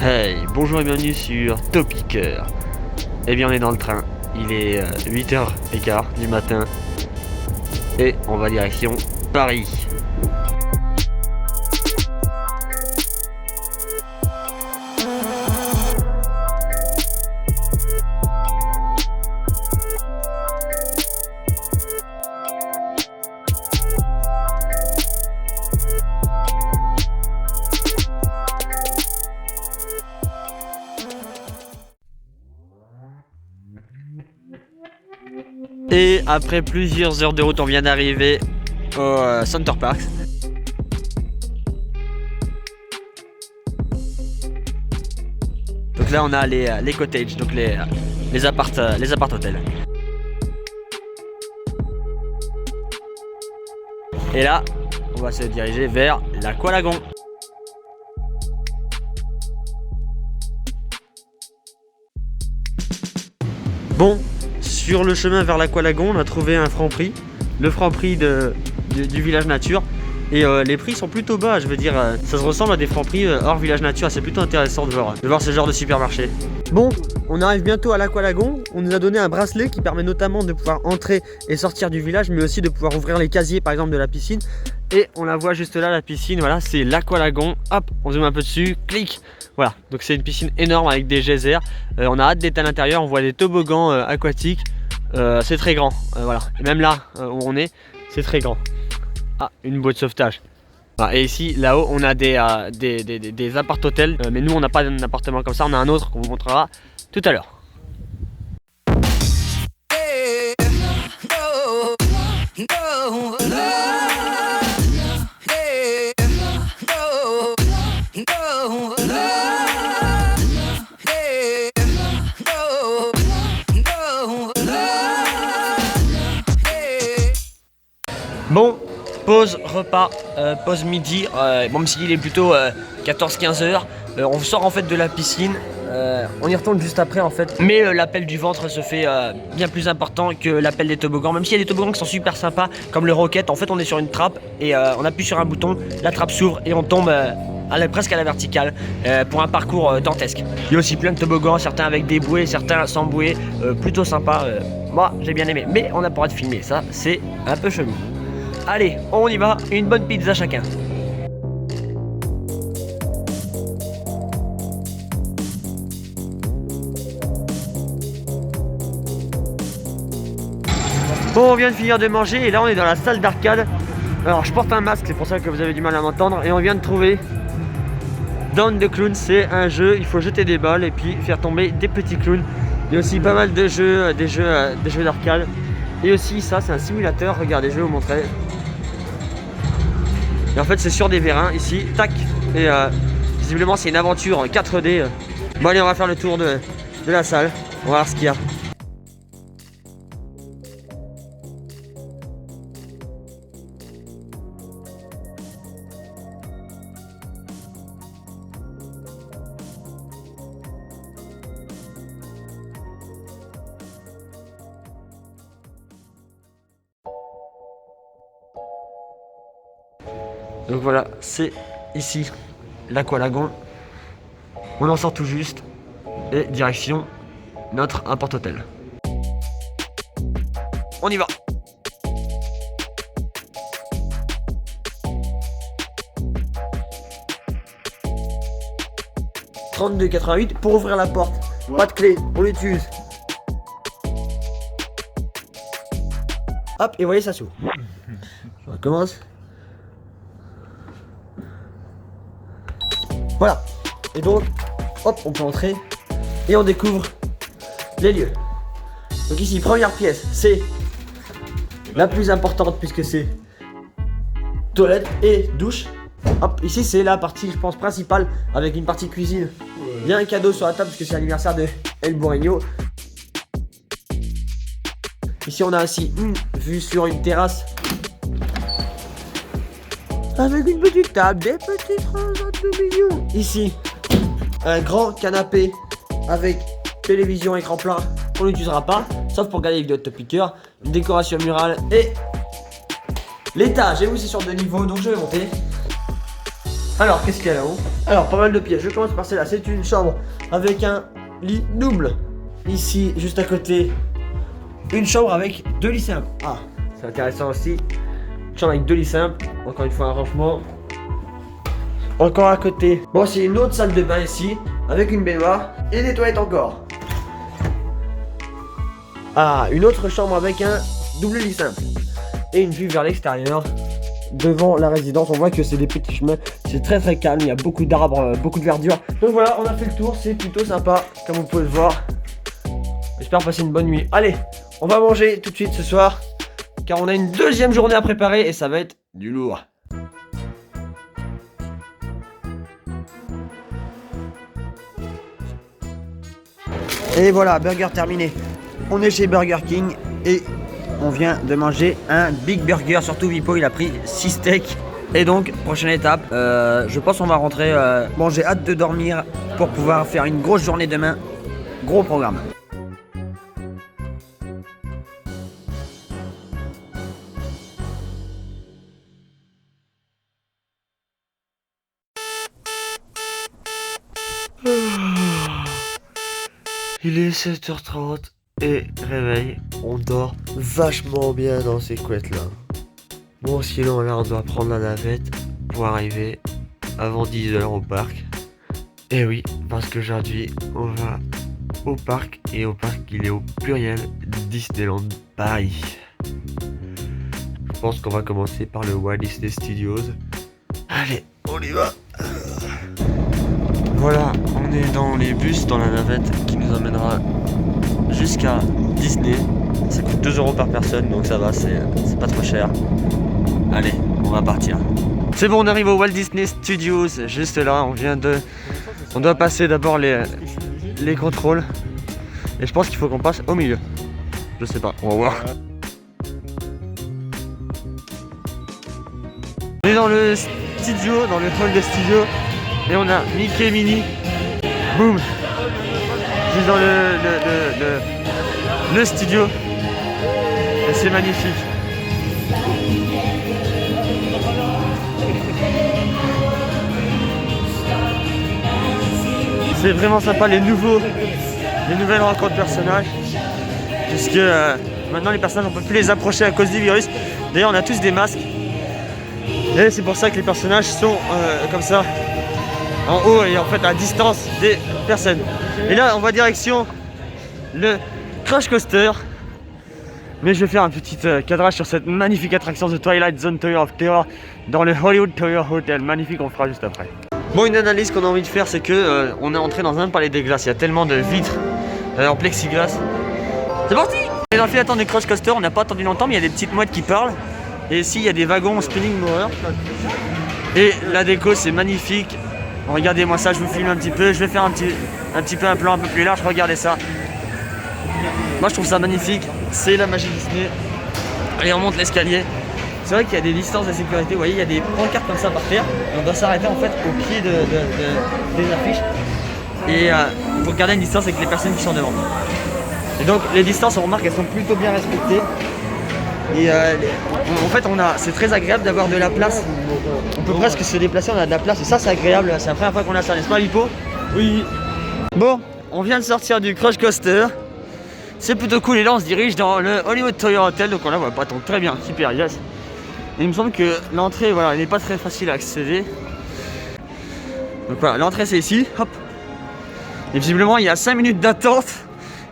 Hey, bonjour et bienvenue sur Topiqueur. Eh bien on est dans le train, il est 8h15 du matin et on va direction Paris. Et après plusieurs heures de route, on vient d'arriver au Center Parcs. Donc là on a les cottages, donc les appart hôtels. Et là, on va se diriger vers l'Aqualagon. Bon, sur le chemin vers l'Aqualagon, on a trouvé un Franprix, le Franprix du village nature. Et les prix sont plutôt bas, je veux dire, ça se ressemble à des Franprix hors village nature. C'est plutôt intéressant de voir ce genre de supermarché. Bon, on arrive bientôt à l'Aqualagon. On nous a donné un bracelet qui permet notamment de pouvoir entrer et sortir du village, mais aussi de pouvoir ouvrir les casiers par exemple de la piscine. Et on la voit juste là, la piscine, voilà, c'est l'Aqualagon. Hop, on zoome un peu dessus, clic. Voilà, donc c'est une piscine énorme avec des geysers. On a hâte d'être à l'intérieur, on voit des toboggans aquatiques. C'est très grand, voilà. Et même là où on est, c'est très grand. Ah, une bouée de sauvetage. Ah, et ici, là-haut, on a des appart-hôtels. Mais nous, on n'a pas d'un appartement comme ça, on a un autre qu'on vous montrera tout à l'heure. Bon, pause repas, pause midi, même s'il est plutôt 14-15 heures, on sort en fait de la piscine, on y retourne juste après en fait, mais l'appel du ventre se fait bien plus important que l'appel des toboggans, même s'il y a des toboggans qui sont super sympas, comme le Rocket. En fait on est sur une trappe et on appuie sur un bouton, la trappe s'ouvre et on tombe presque à la verticale pour un parcours dantesque. Il y a aussi plein de toboggans, certains avec des bouées, certains sans bouées, plutôt sympa. Moi j'ai bien aimé, mais on n'a pas le droit de filmer, ça c'est un peu chelou. Allez, on y va, une bonne pizza chacun. Bon, on vient de finir de manger et là on est dans la salle d'arcade. Alors je porte un masque, c'est pour ça que vous avez du mal à m'entendre. Et on vient de trouver Down the Clown, c'est un jeu, il faut jeter des balles et puis faire tomber des petits clowns. Il y a aussi pas mal de jeux, des jeux d'arcade. Et aussi ça, c'est un simulateur, regardez, je vais vous montrer. Et en fait c'est sur des vérins ici, tac. Et visiblement c'est une aventure 4D. Bon allez, on va faire le tour de la salle, on va voir ce qu'il y a. Donc voilà, c'est ici l'Aqualagon. On en sort tout juste et direction notre appart-hôtel. On y va. « 32,88 pour ouvrir la porte. Ouais. Pas de clé, on l'utilise. Hop, et voyez, ça s'ouvre. On recommence. Voilà, et donc, hop, on peut entrer et on découvre les lieux. Donc ici, première pièce, c'est la plus importante puisque c'est toilette et douche. Hop, ici c'est la partie, je pense, principale avec une partie cuisine. Il y a un cadeau sur la table parce que c'est l'anniversaire de El Bourreño. Ici on a aussi une vue sur une terrasse avec une petite table, des petites roses un peu mignons. Ici, un grand canapé avec télévision, écran plat qu'on n'utilisera pas, sauf pour regarder les vidéos de Topiqueur, une décoration murale et l'étage. Et oui, c'est sur 2 niveaux, donc je vais monter. Alors, qu'est-ce qu'il y a là-haut? Alors, pas mal de pièces. Je commence par celle-là. C'est une chambre avec un lit double. Ici, juste à côté, une chambre avec 2 lits simples. Ah, c'est intéressant aussi. Une chambre avec 2 lits simples. Encore une fois, un rangement. Encore à côté. Bon, c'est une autre salle de bain ici, avec une baignoire et des toilettes encore. Ah, une autre chambre avec un double lit simple. Et une vue vers l'extérieur. Devant la résidence, on voit que c'est des petits chemins. C'est très très calme, il y a beaucoup d'arbres, beaucoup de verdure. Donc voilà, on a fait le tour, c'est plutôt sympa, comme vous pouvez le voir. J'espère passer une bonne nuit. Allez, on va manger tout de suite ce soir, car on a une deuxième journée à préparer et ça va être du lourd. Et voilà, burger terminé. On est chez Burger King et on vient de manger un big burger. Surtout Vipo, il a pris 6 steaks. Et donc, prochaine étape, je pense qu'on va rentrer. Bon, j'ai hâte de dormir pour pouvoir faire une grosse journée demain. Gros programme. Il est 7h30 et réveil, on dort vachement bien dans ces couettes là. Bon sinon là on doit prendre la navette pour arriver avant 10h au parc. Et oui, parce qu'aujourd'hui on va au parc et au parc il est au pluriel Disneyland Paris. Je pense qu'on va commencer par le Walt Disney Studios. Allez, on y va. Voilà, on est dans les bus, dans la navette qui nous emmènera jusqu'à Disney. Ça coûte 2 € par personne, donc ça va, c'est pas trop cher. Allez, on va partir. C'est bon, on arrive au Walt Disney Studios, juste là, on doit passer d'abord les contrôles. Et je pense qu'il faut qu'on passe au milieu. Je sais pas, on va voir. On est dans le studio, dans le hall de studio. Et on a Mickey et Minnie. Boum. Juste dans le studio. Et c'est magnifique. C'est vraiment sympa les nouvelles rencontres de personnages. Puisque maintenant les personnages on peut plus les approcher à cause du virus. D'ailleurs on a tous des masques. Et c'est pour ça que les personnages sont comme ça. En haut et en fait à distance des personnes. Et là on va direction le Crush Coaster. Mais je vais faire un petit cadrage sur cette magnifique attraction de Twilight Zone Tower of Terror dans le Hollywood Tower Hotel. Magnifique, on fera juste après. Bon, une analyse qu'on a envie de faire, c'est que on est entré dans un palais des glaces. Il y a tellement de vitres en plexiglas. C'est parti! On est dans le fil d'attente du Crush Coaster, on n'a pas attendu longtemps, mais il y a des petites mouettes qui parlent. Et ici il y a des wagons spinning mower. Et la déco c'est magnifique. Regardez-moi ça, je vous filme un petit peu. Je vais faire un petit peu un plan un peu plus large. Regardez ça. Moi je trouve ça magnifique. C'est la magie Disney. Allez, on monte l'escalier. C'est vrai qu'il y a des distances de sécurité. Vous voyez, il y a des pancartes comme ça par terre. Et on doit s'arrêter en fait au pied des affiches. Et pour garder une distance avec les personnes qui sont devant. Et donc les distances, on remarque qu'elles sont plutôt bien respectées. Et en fait, c'est très agréable d'avoir de la place. On peut presque se déplacer, on a de la place. Et ça, c'est agréable. C'est la première fois qu'on a ça, n'est-ce pas, Lipo? Oui. Bon, on vient de sortir du Crush Coaster. C'est plutôt cool. Et là, on se dirige dans le Hollywood Tower Hotel. Donc, on la voit pas tant. Très bien, super, yes. Et il me semble que l'entrée, voilà, elle n'est pas très facile à accéder. Donc, voilà, l'entrée, c'est ici. Hop. Et visiblement, il y a 5 minutes d'attente.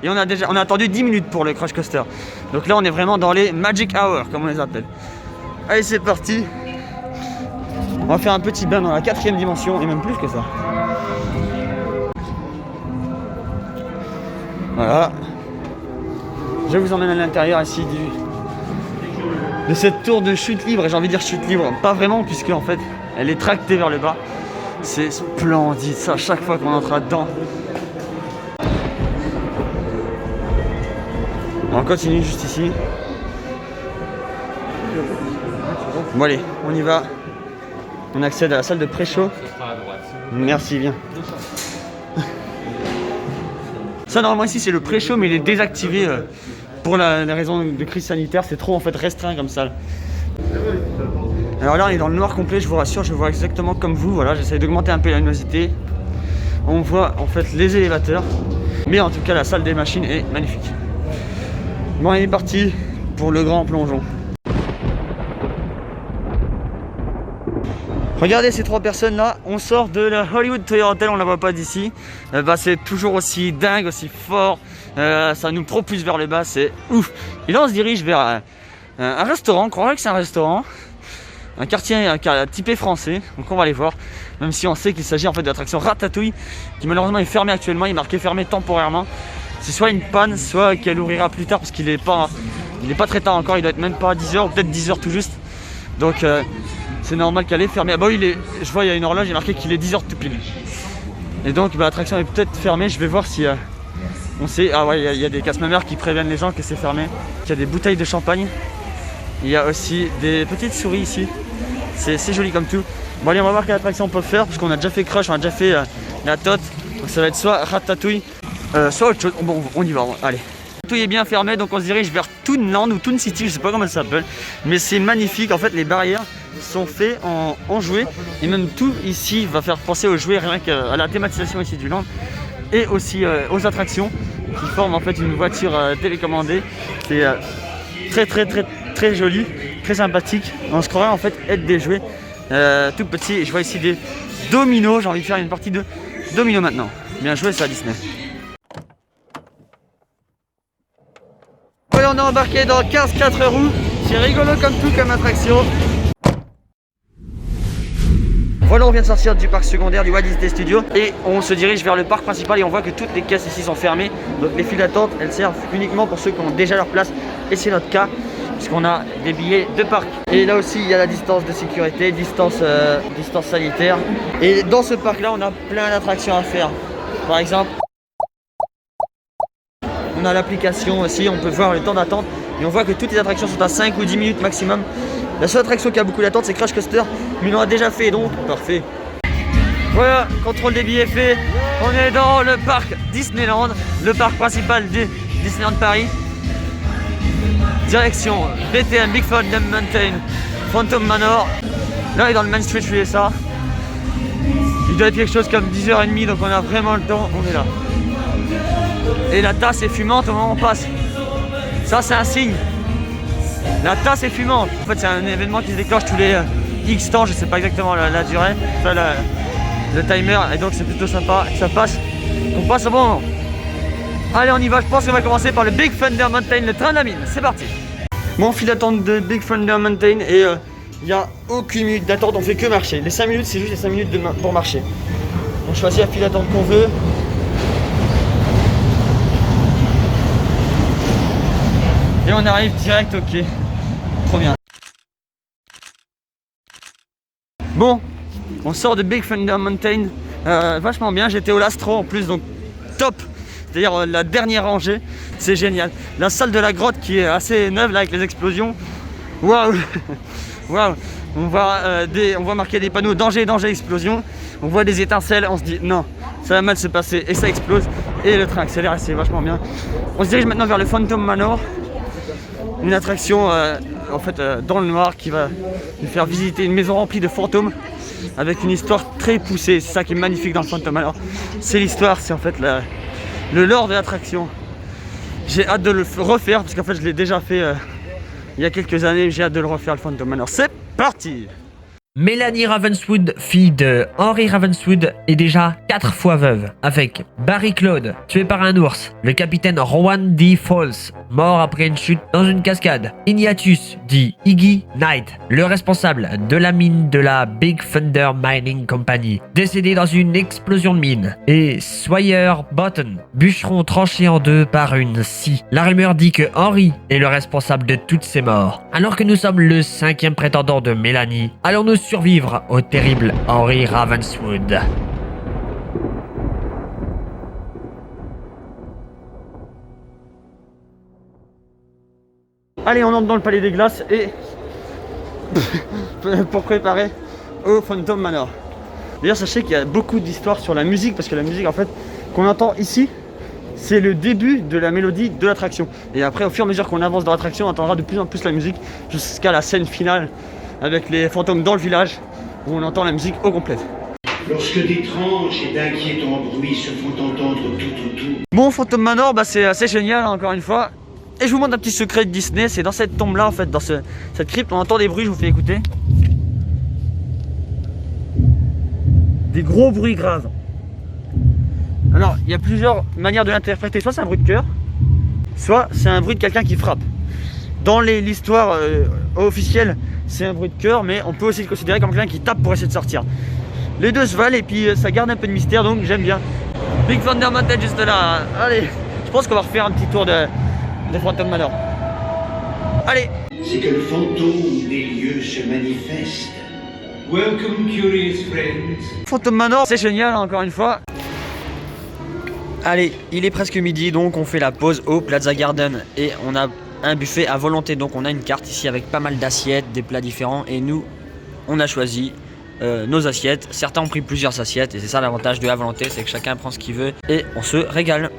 Et on a attendu 10 minutes pour le Crush Coaster. Donc là on est vraiment dans les Magic Hours comme on les appelle. Allez, c'est parti. On va faire un petit bain dans la 4e dimension et même plus que ça. Voilà. Je vous emmène à l'intérieur ici de cette tour de chute libre. Et j'ai envie de dire chute libre, pas vraiment puisque en fait elle est tractée vers le bas. C'est splendide ça, chaque fois qu'on entre là-dedans. On continue juste ici. Bon allez, on y va. On accède à la salle de pré-show. Merci, viens. Ça normalement ici c'est le pré-show mais il est désactivé pour la raison de crise sanitaire. C'est trop en fait restreint comme ça. Alors là on est dans le noir complet, je vous rassure, je vois exactement comme vous, voilà, j'essaie d'augmenter un peu la luminosité. On voit en fait les élévateurs, mais en tout cas la salle des machines est magnifique. Bon, on est parti pour le grand plongeon. Regardez ces 3 personnes là, on sort de la Hollywood Tower Hotel, on la voit pas d'ici. C'est toujours aussi dingue, aussi fort, ça nous propulse vers le bas, c'est ouf. Et là on se dirige vers un restaurant, on croirait que c'est un restaurant, un quartier typé français, donc on va aller voir. Même si on sait qu'il s'agit en fait de l'attraction Ratatouille, qui malheureusement est fermée actuellement, il est marqué fermé temporairement. C'est soit une panne, soit qu'elle ouvrira plus tard parce qu'il est pas très tard encore, il doit être même pas 10h ou peut-être 10h tout juste. Donc c'est normal qu'elle est fermée. Ah bah oui, je vois il y a une horloge, il est marqué qu'il est 10h tout pile. Et donc l'attraction est peut-être fermée, je vais voir si on sait. Ah ouais, il y a des casse-mamères qui préviennent les gens que c'est fermé. Il y a des bouteilles de champagne. Il y a aussi des petites souris ici. C'est joli comme tout. Bon allez, on va voir quelle attraction on peut faire parce qu'on a déjà fait Crush, on a déjà fait la Tote. Donc ça va être soit Ratatouille, soit autre chose. Bon, on y va, allez. Tout est bien fermé, donc on se dirige vers Toonland ou Toon City, je sais pas comment ça s'appelle. Mais c'est magnifique, en fait les barrières sont faites en jouets. Et même tout ici va faire penser aux jouets, rien qu'à la thématisation ici du land. Et aussi aux attractions qui forment en fait une voiture télécommandée. C'est très joli, très sympathique. On se croirait en fait être des jouets tout petits. Et je vois ici des dominos, j'ai envie de faire une partie de dominos maintenant. Bien joué, ça Disney. Voilà, on est embarqué dans 15 4 roues. C'est rigolo comme tout comme attraction. Voilà, on vient de sortir du parc secondaire du Walt Disney Studios et on se dirige vers le parc principal et on voit que toutes les caisses ici sont fermées. Donc les files d'attente, elles servent uniquement pour ceux qui ont déjà leur place et c'est notre cas puisqu'on a des billets de parc. Et là aussi, il y a la distance de sécurité, distance sanitaire. Et dans ce parc-là, on a plein d'attractions à faire. Par exemple, on a l'application aussi, on peut voir le temps d'attente et on voit que toutes les attractions sont à 5 ou 10 minutes maximum. La seule attraction qui a beaucoup d'attente c'est Crush Coaster, mais on l'a déjà fait donc parfait. Voilà, contrôle des billets fait. On est dans le parc Disneyland, le parc principal du Disneyland Paris. Direction BTM, Big Thunder Mountain, Phantom Manor. Là on est dans le Main Street USA. Il doit être quelque chose comme 10h30 donc on a vraiment le temps, on est là. Et la tasse est fumante au moment où on passe. Ça c'est un signe. La tasse est fumante. En fait c'est un événement qui se déclenche tous les X temps, je sais pas exactement la durée, enfin, le timer, et donc c'est plutôt sympa que ça passe. On passe au bon moment. Allez on y va, je pense qu'on va commencer par le Big Thunder Mountain, le train de la mine, c'est parti. Bon, file d'attente de Big Thunder Mountain et il n'y a aucune minute d'attente, on fait que marcher. Les 5 minutes c'est juste les 5 minutes pour marcher. On choisit la file d'attente qu'on veut. Et on arrive direct au quai. Trop bien. Bon, on sort de Big Thunder Mountain. Vachement bien, j'étais au Lastro en plus, donc top. C'est-à-dire la dernière rangée, c'est génial. La salle de la grotte qui est assez neuve là avec les explosions. Waouh. Waouh. On voit marquer des panneaux danger, danger, explosion. On voit des étincelles, on se dit non, ça va mal se passer et ça explose. Et le train accélère et c'est vachement bien. On se dirige maintenant vers le Phantom Manor. Une attraction en fait dans le noir qui va nous faire visiter une maison remplie de fantômes avec une histoire très poussée. C'est ça qui est magnifique dans le Phantom Manor. C'est l'histoire, c'est en fait le lore de l'attraction. J'ai hâte de le refaire parce qu'en fait je l'ai déjà fait il y a quelques années. J'ai hâte de le refaire le Phantom Manor. C'est parti. Mélanie Ravenswood, fille de Henry Ravenswood, est déjà 4 fois veuve, avec Barry Claude, tué par un ours, le capitaine Rowan D. Falls, mort après une chute dans une cascade, Ignatius, dit Iggy Knight, le responsable de la mine de la Big Thunder Mining Company, décédé dans une explosion de mine, et Sawyer Button, bûcheron tranché en deux par une scie. La rumeur dit que Henry est le responsable de toutes ces morts. Alors que nous sommes le 5e prétendant de Mélanie, allons-nous survivre au terrible Henry Ravenswood? Allez, on entre dans le palais des glaces et pour préparer au Phantom Manor. D'ailleurs, sachez qu'il y a beaucoup d'histoires sur la musique parce que la musique en fait qu'on entend ici, c'est le début de la mélodie de l'attraction. Et après, au fur et à mesure qu'on avance dans l'attraction, on entendra de plus en plus la musique jusqu'à la scène finale avec les fantômes dans le village, où on entend la musique au complet. Lorsque d'étranges et d'inquiétants bruits se font entendre tout autour. Bon, Phantom Manor, c'est assez génial, hein, encore une fois. Et je vous montre un petit secret de Disney, c'est dans cette tombe là, en fait, dans cette crypte, on entend des bruits, je vous fais écouter. Des gros bruits graves. Alors, il y a plusieurs manières de l'interpréter, soit c'est un bruit de cœur, soit c'est un bruit de quelqu'un qui frappe. Dans l'histoire officielle, c'est un bruit de cœur, mais on peut aussi le considérer comme quelqu'un qui tape pour essayer de sortir. Les deux se valent et puis ça garde un peu de mystère, donc j'aime bien. Big Thunder Mountain juste là. Allez, je pense qu'on va refaire un petit tour de Phantom Manor. Allez. C'est que le fantôme des lieux se manifeste. Welcome, curious friends. Phantom Manor, c'est génial, encore une fois. Allez, il est presque midi, donc on fait la pause au Plaza Garden. Et on a un buffet à volonté, donc on a une carte ici avec pas mal d'assiettes, des plats différents. Et nous, on a choisi nos assiettes. Certains ont pris plusieurs assiettes et c'est ça l'avantage de la volonté, c'est que chacun prend ce qu'il veut et on se régale.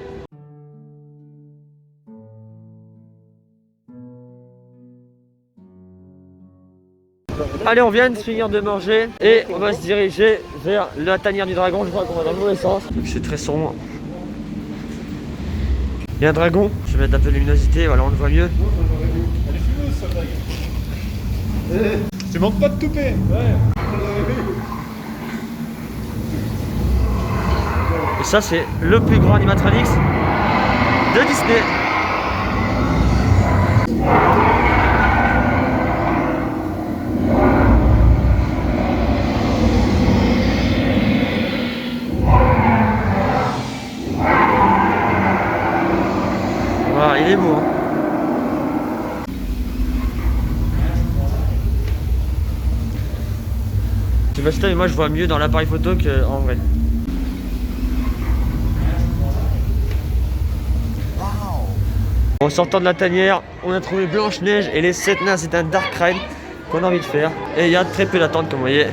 Allez, on vient de finir de manger et on va se diriger vers la tanière du dragon. Je crois qu'on va dans le mauvais sens, donc c'est très sombre. Il y a un dragon, je vais mettre un peu de luminosité, voilà, on le voit mieux. Tu manques pas de toupet. Et ça, c'est le plus grand animatronics de Disney. Voilà, il est beau, hein. Je sais pas si mais moi je vois mieux dans l'appareil photo qu'en vrai. En sortant de la tanière, on a trouvé Blanche-Neige et les 7 nains, c'est un dark ride qu'on a envie de faire. Et il y a très peu d'attente, comme vous voyez.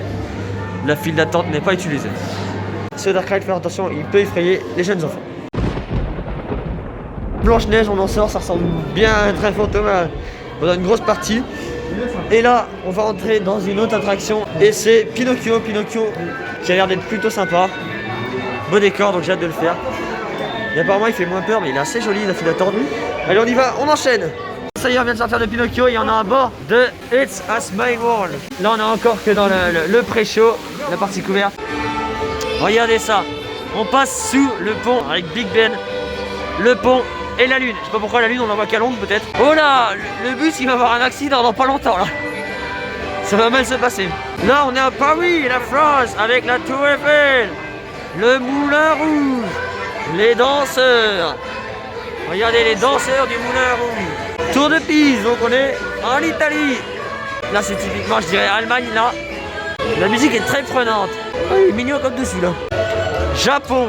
La file d'attente n'est pas utilisée. Ce dark ride, faire attention, il peut effrayer les jeunes enfants. Blanche-Neige, on en sort, ça ressemble bien à un train fantôme pendant une grosse partie. Et là, on va entrer dans une autre attraction et c'est Pinocchio qui a l'air d'être plutôt sympa. Beau décor, donc j'ai hâte de le faire. Et apparemment, il fait moins peur, mais il est assez joli, la file d'attente. Allez, on y va, on enchaîne. Ça y est, on vient de sortir de Pinocchio et on est à bord de It's a Smile World. Là, on est encore que dans le pré-show, la partie couverte. Regardez ça, on passe sous le pont avec Big Ben, le pont et la lune. Je sais pas pourquoi la lune, on la voit qu'à Londres peut-être. Oh là, le bus il va avoir un accident dans pas longtemps là. Ça va mal se passer. Là, on est à Paris, la France, avec la Tour Eiffel, le Moulin Rouge, les danseurs. Regardez les danseurs du Moulin Rouge. Tour de Pise, donc on est en Italie. Là, c'est typiquement, je dirais, Allemagne là. La musique est très prenante. Oh, il est mignon comme dessus là. Japon.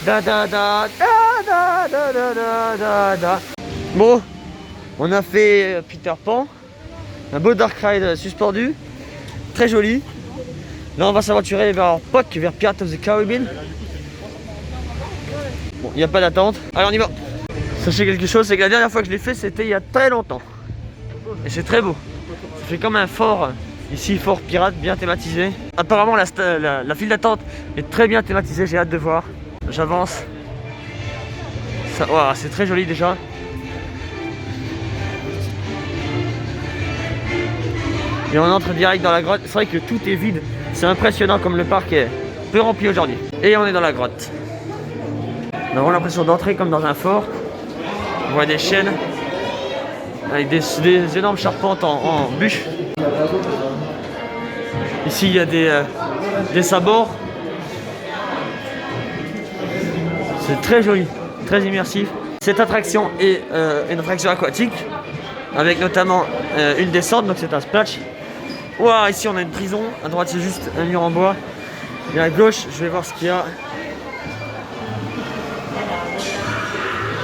Da da da da da da da da da. Bon, on a fait Peter Pan, un beau dark ride suspendu, très joli. Là on va s'aventurer vers POC, vers Pirates of the Caribbean. Bon, il n'y a pas d'attente. Allez, on y va. Sachez quelque chose, c'est que la dernière fois que je l'ai fait, c'était il y a très longtemps. Et c'est très beau. Ça fait comme un fort, ici, fort pirate, bien thématisé. Apparemment la file d'attente est très bien thématisée, j'ai hâte de voir. J'avance. Wow, c'est très joli déjà. Et on entre direct dans la grotte. C'est vrai que tout est vide. C'est impressionnant comme le parc est peu rempli aujourd'hui. Et on est dans la grotte. On a vraiment l'impression d'entrer comme dans un fort. On voit des chaînes avec des énormes charpentes en bûche. Ici il y a des sabords. C'est très joli, très immersif. Cette attraction est une attraction aquatique avec notamment une descente, donc c'est un splash. Wow, ici on a une prison, à droite c'est juste un mur en bois. Et à gauche, je vais voir ce qu'il y a.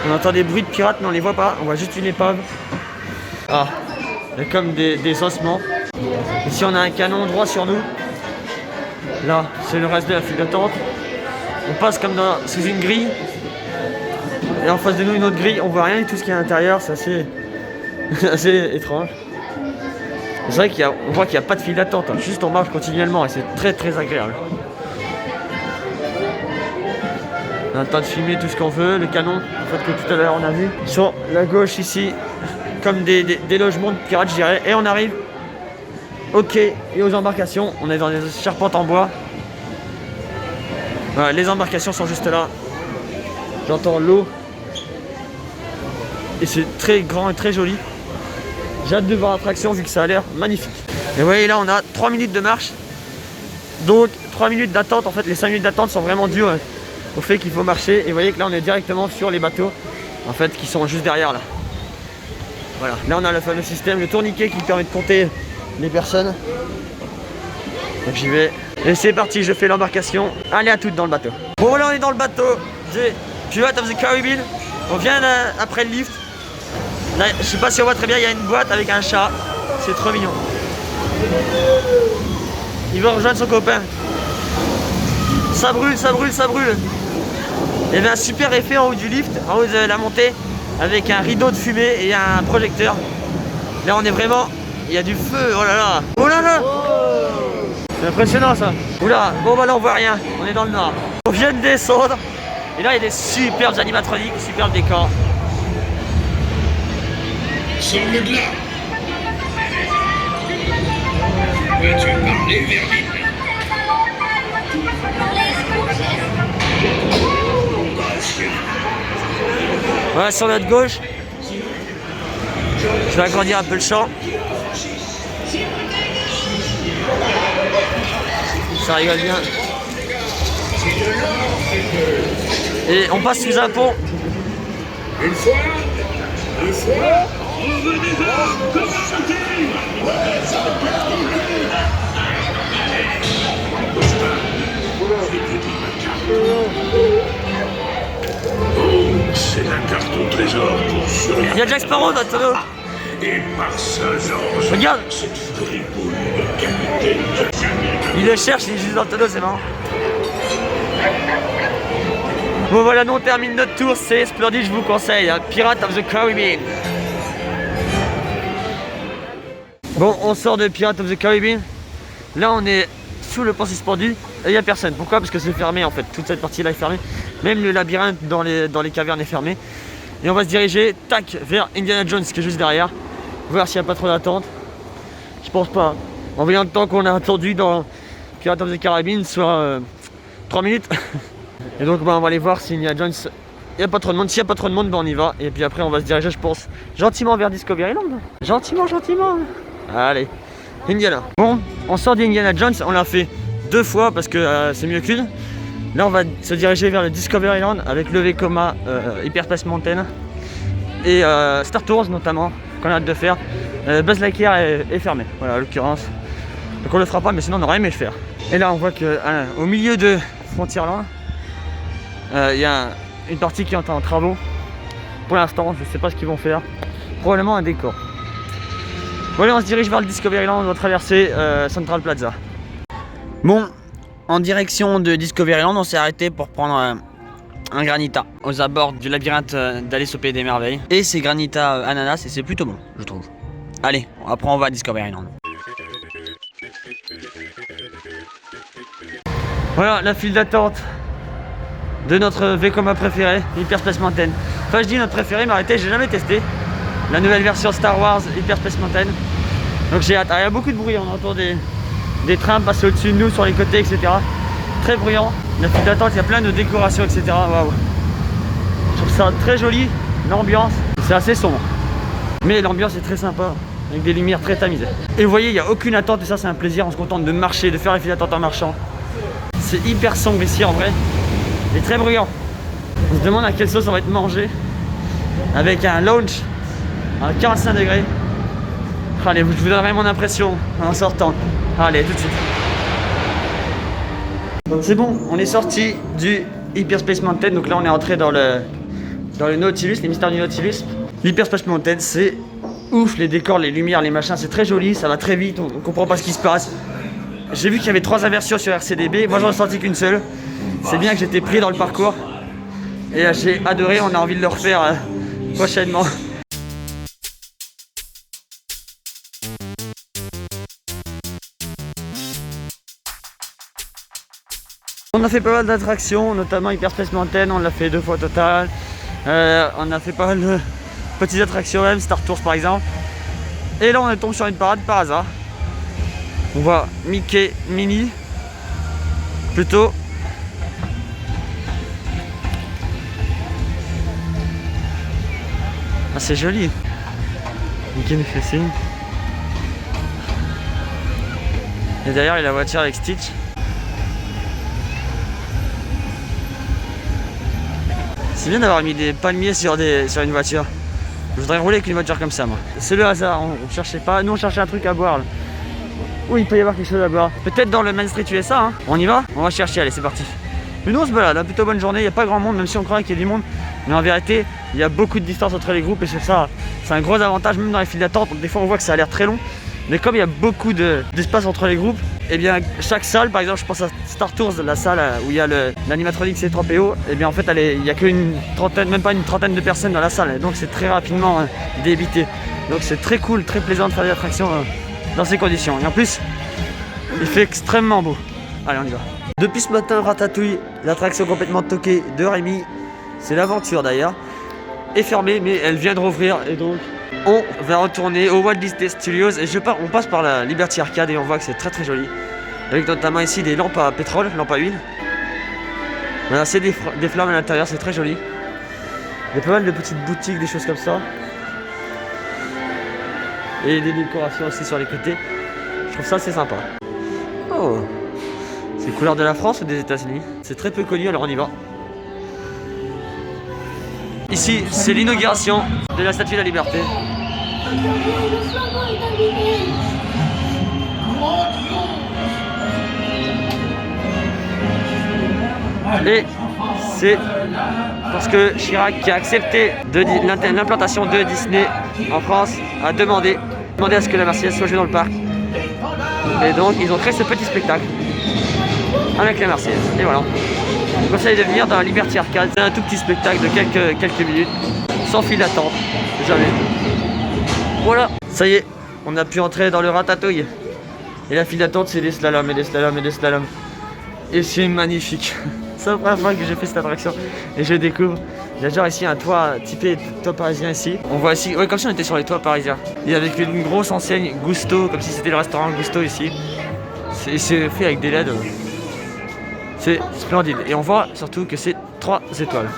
On entend des bruits de pirates mais on les voit pas, on voit juste une épave. Ah, il y a comme des ossements. Ici on a un canon droit sur nous. Là, c'est le reste de la file d'attente. On passe comme sous une grille. Et en face de nous une autre grille, on voit rien du tout ce qu'il y a à l'intérieur, c'est assez étrange. C'est vrai qu'on voit qu'il n'y a pas de file d'attente, hein. Juste on marche continuellement et c'est très très agréable. On a le temps de filmer tout ce qu'on veut, le canon, en fait, que tout à l'heure on a vu. Sur la gauche ici, comme des logements de pirates, je dirais. Et on arrive au quai et aux embarcations. On est dans des charpentes en bois. Voilà, les embarcations sont juste là. J'entends l'eau. Et c'est très grand et très joli. J'ai hâte de voir l'attraction vu que ça a l'air magnifique. Et vous voyez là, on a 3 minutes de marche. Donc 3 minutes d'attente. En fait, les 5 minutes d'attente sont vraiment dues au fait qu'il faut marcher. Et vous voyez que là, on est directement sur les bateaux, en fait, qui sont juste derrière là. Voilà. Là, on a le fameux système, le tourniquet qui permet de compter les personnes. Donc j'y vais. Et c'est parti, je fais l'embarcation. Allez à toutes dans le bateau. Bon voilà, on est dans le bateau de Pirates of the Caribbean. On vient après le lift. Là, je sais pas si on voit très bien, il y a une boîte avec un chat. C'est trop mignon. Il va rejoindre son copain. Ça brûle, ça brûle, ça brûle. Il y avait un super effet en haut du lift, en haut de la montée, avec un rideau de fumée et un projecteur. Là on est vraiment... Il y a du feu, oh là là. Oh là là. C'est impressionnant ça. Oula, bon bah là on voit rien, on est dans le noir. On vient de descendre. Et là il y a des superbes animatroniques, superbes décors. Sors-le de là. Peux-tu parler, Vermine? Voilà, sur notre gauche. Je vais agrandir un peu le champ. Ça rigole bien. Et on passe sous un pont. Une fois, deux fois, revenez-en comme c'est la carte au trésor pour survivre. Il y a Jack Sparrow dans le tonneau. Et par Saint-Georges, Regarde. cette fripouille de capitaine Jack. Il le cherche, il est juste dans le tonneau, c'est marrant. Bon voilà, nous on termine notre tour, c'est splendide, je vous conseille, hein. Pirates of the Caribbean. Bon, on sort de Pirates of the Caribbean. Là on est sous le pont suspendu et il n'y a personne. Pourquoi? Parce que c'est fermé en fait, toute cette partie là est fermée. Même le labyrinthe dans les cavernes est fermé. Et on va se diriger, tac, vers Indiana Jones qui est juste derrière. Voir s'il n'y a pas trop d'attente. Je pense pas. En voyant le temps qu'on a attendu dans Pirates of the Caribbean, soit 3 minutes. Et donc bah, on va aller voir si Indiana Jones, il n'y a pas trop de monde. S'il n'y a pas trop de monde, bah, on y va. Et puis après on va se diriger, je pense, gentiment vers Discoveryland. Gentiment, gentiment. Allez, Indiana. Bon, on sort d'Indiana Jones, on l'a fait 2 fois parce que c'est mieux qu'une. Là on va se diriger vers le Discoveryland avec le Vekoma Hyperspace Mountain et Star Tours notamment, qu'on a hâte de faire. Buzz Lightyear est fermé, voilà, en l'occurrence. Donc on le fera pas, mais sinon on aurait aimé le faire. Et là on voit que au milieu de Frontierland, il y a une partie qui est en travaux. Pour l'instant, je sais pas ce qu'ils vont faire. Probablement un décor. Voilà, on se dirige vers le Discoveryland, on va traverser Central Plaza. Bon, en direction de Discoveryland, on s'est arrêté pour prendre un granita aux abords du labyrinthe d'Alice au Pays des Merveilles. Et c'est granita ananas et c'est plutôt bon, je trouve. Allez, après on va à Discoveryland. Voilà la file d'attente de notre Vekoma préféré, Hyperspace Mountain. Enfin je dis notre préféré, mais arrêtez, j'ai jamais testé la nouvelle version Star Wars Hyperspace Mountain. Donc j'ai hâte. Ah, il y a beaucoup de bruit, on entend des trains passer au-dessus de nous, sur les côtés, etc. Très bruyant. La file d'attente, il y a plein de décorations, etc. Waouh. Je trouve ça très joli, l'ambiance. C'est assez sombre, mais l'ambiance est très sympa, avec des lumières très tamisées. Et vous voyez, il n'y a aucune attente, et ça c'est un plaisir, on se contente de marcher, de faire les files d'attente en marchant. C'est hyper sombre ici en vrai, et très bruyant. On se demande à quelle sauce on va être mangé, avec un lounge à 45 degrés. Allez, je vous donnerai mon impression en sortant. Allez, tout de suite. C'est bon, on est sorti du Hyperspace Mountain, donc là on est entré dans le Nautilus, les mystères du Nautilus. L'Hyperspace Mountain, c'est ouf, les décors, les lumières, les machins, c'est très joli, ça va très vite, on comprend pas ce qui se passe. J'ai vu qu'il y avait 3 inversions sur RCDB, moi j'en ai senti qu'une seule. C'est bien que j'étais pris dans le parcours. Et j'ai adoré, on a envie de le refaire prochainement. On a fait pas mal d'attractions, notamment Hyperspace Mountain, on l'a fait 2 fois au total. On a fait pas mal de petites attractions même, Star Tours par exemple. Et là on est tombé sur une parade par hasard. On voit Mickey, Minnie, plutôt. Ah c'est joli. Mickey nous fait signe. Et derrière il y a la voiture avec Stitch. C'est bien d'avoir mis des palmiers sur une voiture. Je voudrais rouler avec une voiture comme ça moi. C'est le hasard, on cherchait pas. Nous on cherchait un truc à boire là. Oui il peut y avoir quelque chose à boire. Peut-être dans le Main Street USA hein. On y va? On va chercher, allez c'est parti. Mais nous on se balade, hein. Plutôt bonne journée, il n'y a pas grand monde même si on croit qu'il y a du monde. Mais en vérité, il y a beaucoup de distance entre les groupes et c'est ça, c'est un gros avantage même dans les files d'attente. Des fois on voit que ça a l'air très long. Mais comme il y a beaucoup d'espace entre les groupes, et bien chaque salle, par exemple je pense à Star Tours, la salle où il y a l'animatronique C3PO, et bien en fait il n'y a qu'une trentaine, même pas une trentaine de personnes dans la salle, et donc c'est très rapidement débité. Donc c'est très cool, très plaisant de faire des attractions dans ces conditions. Et en plus, il fait extrêmement beau. Allez on y va. Depuis ce matin, Ratatouille, l'attraction complètement toquée de Rémi, c'est l'aventure d'ailleurs, est fermée mais elle vient de rouvrir et donc on va retourner au Walt Disney Studios et on passe par la Liberty Arcade et on voit que c'est très très joli. Avec notamment ici des lampes à pétrole, lampes à huile. Voilà, c'est des flammes à l'intérieur, c'est très joli. Il y a pas mal de petites boutiques, des choses comme ça. Et des décorations aussi sur les côtés. Je trouve ça assez sympa. Oh, c'est couleur de la France ou des États-Unis? C'est très peu connu, alors on y va. Ici, c'est l'inauguration de la Statue de la Liberté. Et c'est parce que Chirac, qui a accepté l'implantation de Disney en France, a demandé à ce que la Marseillaise soit jouée dans le parc. Et donc, ils ont créé ce petit spectacle avec la Marseillaise. Et voilà. Je vous conseille de venir dans la Liberty Arcade. C'est un tout petit spectacle de quelques minutes, sans file d'attente, jamais. Voilà, ça y est, on a pu entrer dans le Ratatouille. Et la file d'attente, c'est des slaloms et des slaloms et des slaloms. Et c'est magnifique. C'est la première fois que j'ai fait cette attraction et je découvre. Il y a genre ici un toit typé toit parisien ici. On voit ici, ouais, comme si on était sur les toits parisiens. Et avec une grosse enseigne Gusto, comme si c'était le restaurant Gusto ici. C'est fait avec des LED. C'est splendide. Et on voit surtout que c'est 3 étoiles.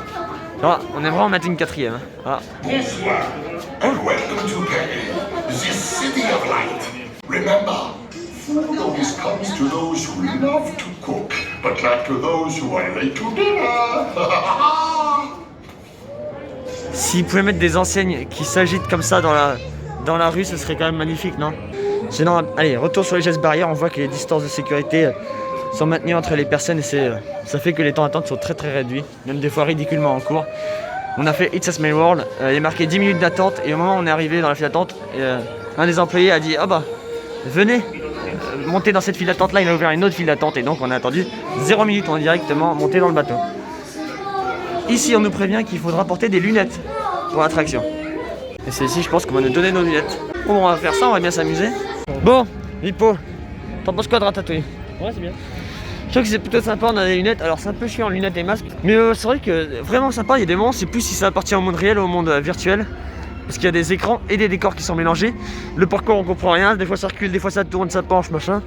Alors, on aimerait en mettre une 4e. Ah. Bonsoir and welcome to Paris, the city of light. Remember, food always comes to those who love to cook, but not to those who are late to dinner. S'ils pouvaient mettre des enseignes qui s'agitent comme ça dans la rue, ce serait quand même magnifique, non? Sinon, allez, retour sur les gestes barrières, on voit que les distances de sécurité sont maintenues entre les personnes et ça fait que les temps d'attente sont très très réduits, même des fois ridiculement en cours. On a fait It's a Small World, il est marqué 10 minutes d'attente et au moment où on est arrivé dans la file d'attente, un des employés a dit « Ah bah, venez monter dans cette file d'attente là », il a ouvert une autre file d'attente et donc on a attendu 0 minutes, on est directement monté dans le bateau. Ici on nous prévient qu'il faudra porter des lunettes pour l'attraction. Et c'est ici je pense qu'on va nous donner nos lunettes. Bon, on va faire ça, on va bien s'amuser. Bon, Hippo, t'en penses quoi de Ratatouille? Ouais, c'est bien. Je trouve que c'est plutôt sympa, on a des lunettes, alors c'est un peu chiant lunettes et masques, mais c'est vrai que vraiment sympa, il y a des moments, c'est plus si ça appartient au monde réel ou au monde virtuel, parce qu'il y a des écrans et des décors qui sont mélangés, le parcours on comprend rien, des fois ça recule, des fois ça tourne, ça penche, machin,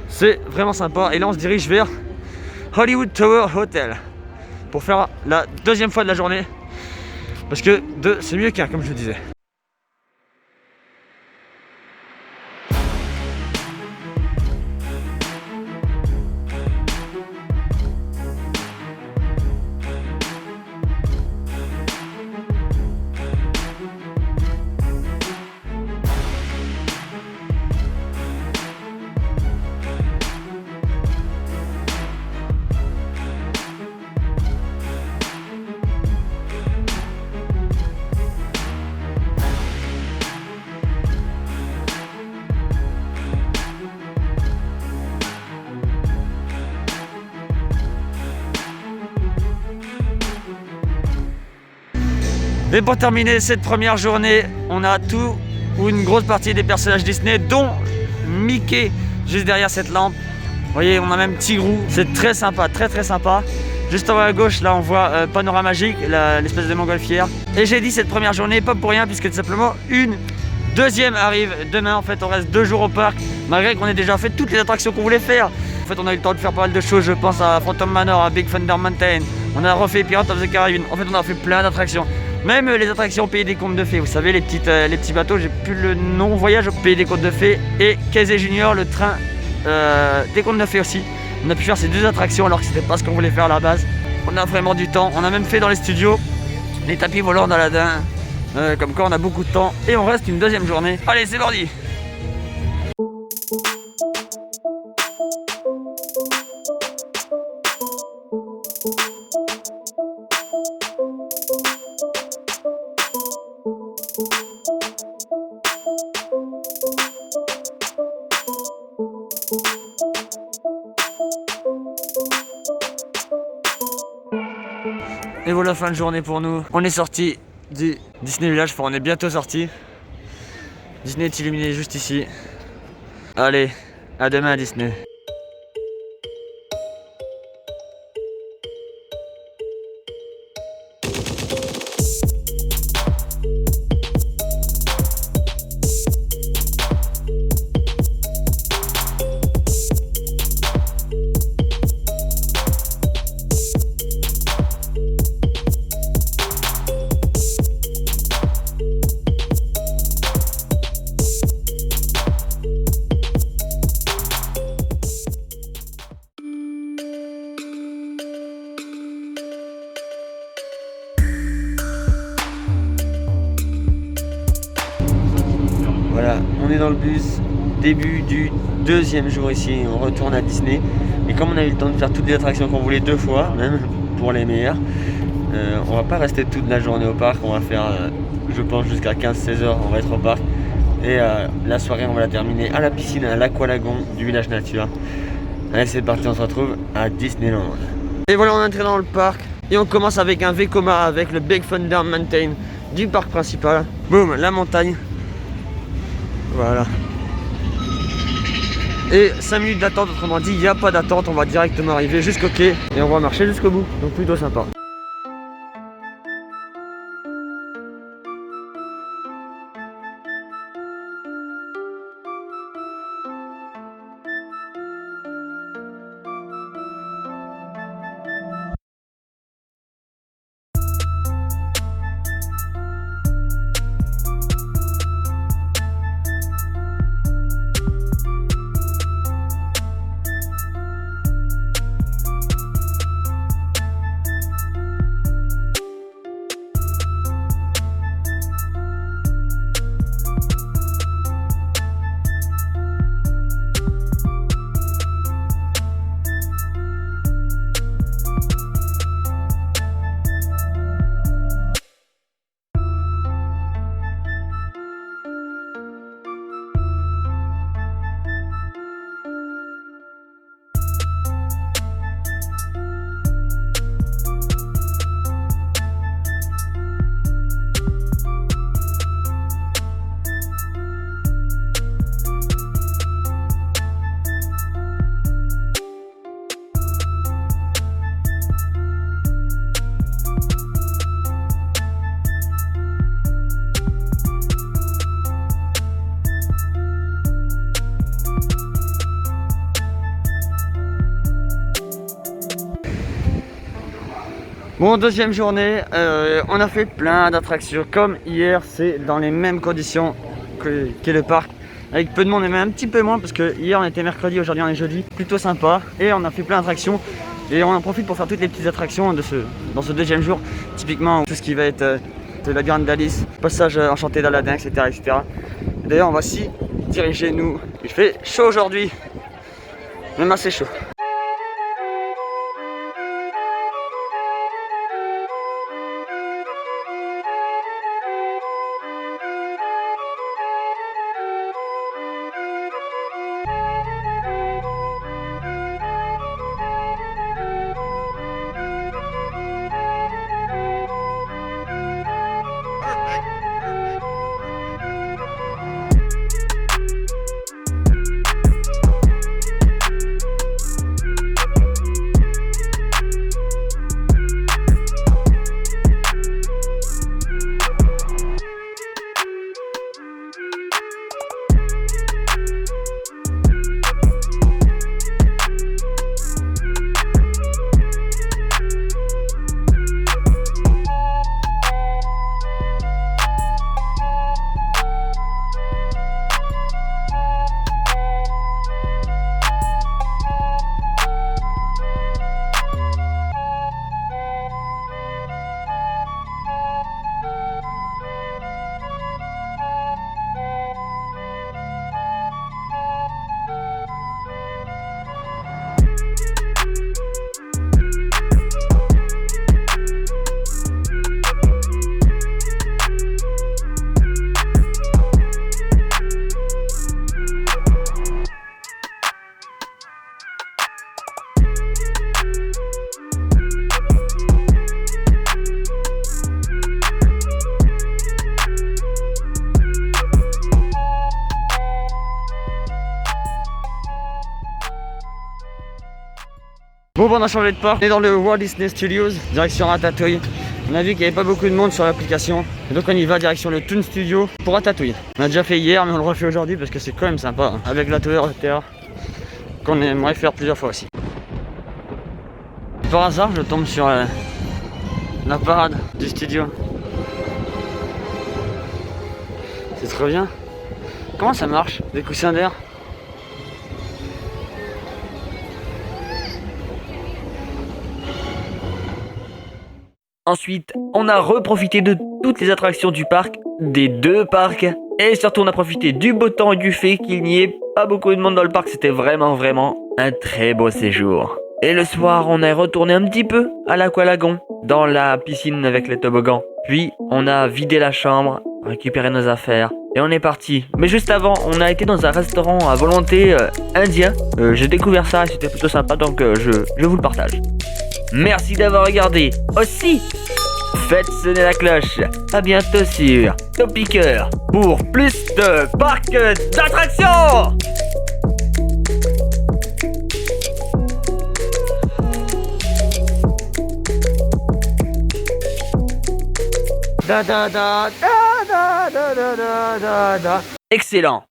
c'est vraiment sympa, et là on se dirige vers Hollywood Tower Hotel, pour faire la 2e fois de la journée, parce que 2 c'est mieux qu'un comme je le disais. Et pour terminer cette première journée, on a tout ou une grosse partie des personnages Disney, dont Mickey, juste derrière cette lampe. Vous voyez, on a même Tigrou. C'est très sympa, très sympa. Juste en haut à gauche, là, on voit Panorama Magique, l'espèce de montgolfière. Et j'ai dit cette première journée, pas pour rien, puisque tout simplement une deuxième arrive demain. En fait, on reste 2 jours au parc, malgré qu'on ait déjà fait toutes les attractions qu'on voulait faire. En fait, on a eu le temps de faire pas mal de choses. Je pense à Phantom Manor, à Big Thunder Mountain. On a refait Pirates of the Caribbean. En fait, on a fait plein d'attractions. Même les attractions Pays des Contes de Fées. Vous savez, les petits bateaux, j'ai plus le nom. Voyage au Pays des Contes de Fées. Et Casey Junior, le train des Contes de Fées aussi. On a pu faire ces 2 attractions alors que c'était pas ce qu'on voulait faire à la base. On a vraiment du temps. On a même fait dans les studios les tapis volants d'Aladin. Comme quoi on a beaucoup de temps. Et on reste une deuxième journée. Allez, c'est parti! Et voilà, fin de journée pour nous. On est sorti du Disney Village, enfin on est bientôt sorti. Disney est illuminé juste ici. Allez, à demain Disney. Voilà, on est dans le bus, début du 2e jour ici, on retourne à Disney. Et comme on a eu le temps de faire toutes les attractions qu'on voulait 2 fois, même pour les meilleures, on va pas rester toute la journée au parc, on va faire, je pense, jusqu'à 15-16 heures, on va être au parc. Et la soirée, on va la terminer à la piscine, à l'Aqualagon du village nature. Allez, c'est parti, on se retrouve à Disneyland. Et voilà, on est entré dans le parc et on commence avec un Vekoma avec le Big Thunder Mountain du parc principal. Boum, la montagne. Voilà. Et 5 minutes d'attente, autrement dit, il n'y a pas d'attente, on va directement arriver jusqu'au quai et on va marcher jusqu'au bout. Donc plutôt sympa. Bon, 2e journée, on a fait plein d'attractions. Comme hier, c'est dans les mêmes conditions qu'est le parc. Avec peu de monde et même un petit peu moins parce que hier on était mercredi, aujourd'hui on est jeudi. Plutôt sympa et on a fait plein d'attractions. Et on en profite pour faire toutes les petites attractions dans ce 2e jour. Typiquement tout ce qui va être le labyrinthe d'Alice, passage enchanté d'Aladin, etc. etc. D'ailleurs on va s'y diriger nous. Il fait chaud aujourd'hui, même assez chaud. Bon, on a changé de parc. On est dans le Walt Disney Studios, direction Ratatouille. On a vu qu'il n'y avait pas beaucoup de monde sur l'application. Et donc on y va direction le Toon Studio pour Ratatouille. On a déjà fait hier, mais on le refait aujourd'hui parce que c'est quand même sympa. Hein, avec la tour de terre qu'on aimerait faire plusieurs fois aussi. Par hasard, je tombe sur la parade du studio. C'est trop bien. Comment ça marche, des coussins d'air? Ensuite, on a reprofité de toutes les attractions du parc, des deux parcs, et surtout on a profité du beau temps et du fait qu'il n'y ait pas beaucoup de monde dans le parc. C'était vraiment un très beau séjour. Et le soir, on est retourné un petit peu à l'Aqualagon, dans la piscine avec les toboggans. Puis, on a vidé la chambre, récupéré nos affaires, et on est parti. Mais juste avant, on a été dans un restaurant à volonté indien. J'ai découvert ça et c'était plutôt sympa, donc je vous le partage. Merci d'avoir regardé. Aussi, faites sonner la cloche. À bientôt sur Topiqueur pour plus de parcs d'attractions. Da da da da da da da da da da. Excellent.